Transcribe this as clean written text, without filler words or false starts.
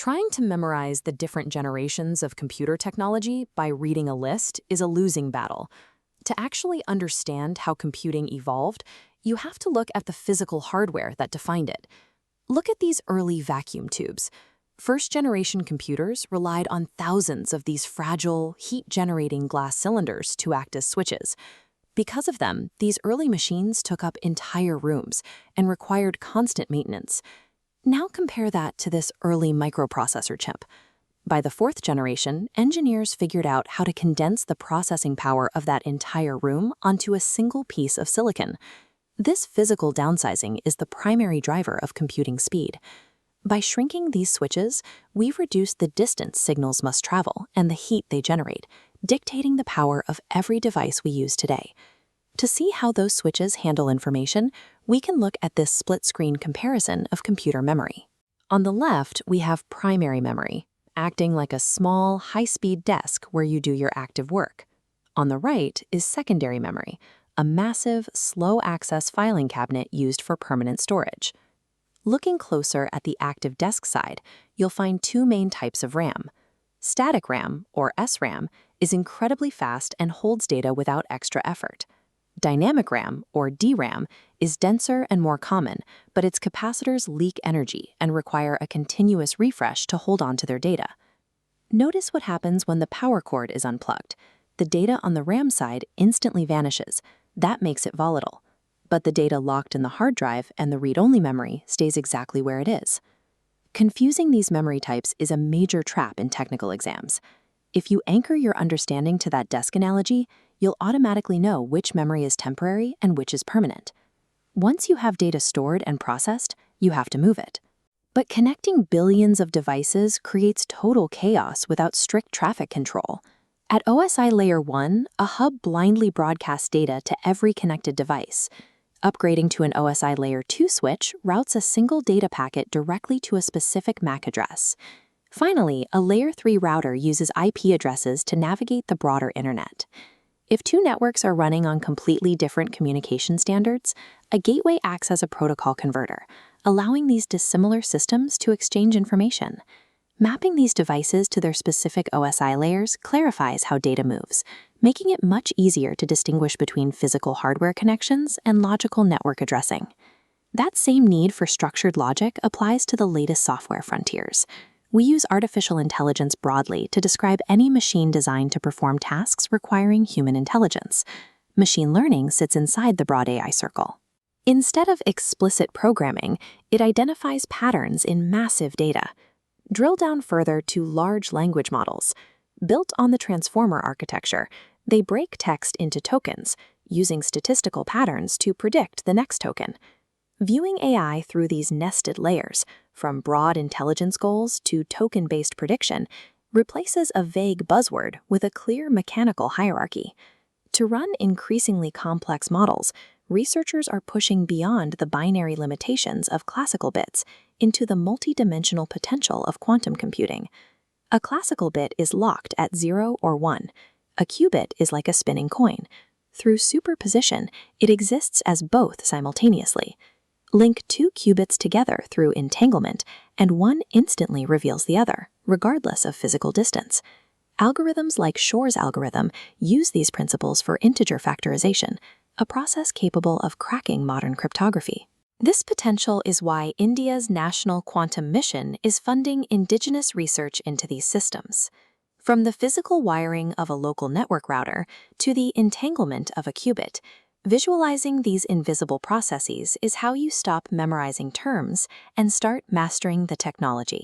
Trying to memorize the different generations of computer technology by reading a list is a losing battle. To actually understand how computing evolved, you have to look at the physical hardware that defined it. Look at these early vacuum tubes. First-generation computers relied on thousands of these fragile, heat-generating glass cylinders to act as switches. Because of them, these early machines took up entire rooms and required constant maintenance. Now compare that to this early microprocessor chip. By the fourth generation, engineers figured out how to condense the processing power of that entire room onto a single piece of silicon. This physical downsizing is the primary driver of computing speed. By shrinking these switches, we've reduced the distance signals must travel and the heat they generate, dictating the power of every device we use today. To see how those switches handle information, we can look at this split-screen comparison of computer memory. On the left, we have primary memory, acting like a small, high-speed desk where you do your active work. On the right is secondary memory, a massive, slow-access filing cabinet used for permanent storage. Looking closer at the active desk side, you'll find two main types of RAM. Static RAM, or SRAM, is incredibly fast and holds data without extra effort. Dynamic RAM, or DRAM, is denser and more common, but its capacitors leak energy and require a continuous refresh to hold on to their data. Notice what happens when the power cord is unplugged. The data on the RAM side instantly vanishes. That makes it volatile. But the data locked in the hard drive and the read-only memory stays exactly where it is. Confusing these memory types is a major trap in technical exams. If you anchor your understanding to that desk analogy, you'll automatically know which memory is temporary and which is permanent. Once you have data stored and processed, you have to move it. But connecting billions of devices creates total chaos without strict traffic control. At OSI Layer 1, a hub blindly broadcasts data to every connected device. Upgrading to an OSI Layer 2 switch routes a single data packet directly to a specific MAC address. Finally, a Layer 3 router uses IP addresses to navigate the broader internet. If two networks are running on completely different communication standards, a gateway acts as a protocol converter, allowing these dissimilar systems to exchange information. Mapping these devices to their specific OSI layers clarifies how data moves, making it much easier to distinguish between physical hardware connections and logical network addressing. That same need for structured logic applies to the latest software frontiers. We use artificial intelligence broadly to describe any machine designed to perform tasks requiring human intelligence. Machine learning sits inside the broad AI circle. Instead of explicit programming, it identifies patterns in massive data. Drill down further to large language models. Built on the transformer architecture, they break text into tokens, using statistical patterns to predict the next token. Viewing AI through these nested layers, from broad intelligence goals to token-based prediction, replaces a vague buzzword with a clear mechanical hierarchy. To run increasingly complex models, researchers are pushing beyond the binary limitations of classical bits into the multidimensional potential of quantum computing. A classical bit is locked at 0 or 1. A qubit is like a spinning coin. Through superposition, it exists as both simultaneously. Link two qubits together through entanglement, and one instantly reveals the other, regardless of physical distance. Algorithms like Shor's algorithm use these principles for integer factorization, a process capable of cracking modern cryptography. This potential is why India's National Quantum Mission is funding indigenous research into these systems. From the physical wiring of a local network router to the entanglement of a qubit, visualizing these invisible processes is how you stop memorizing terms and start mastering the technology.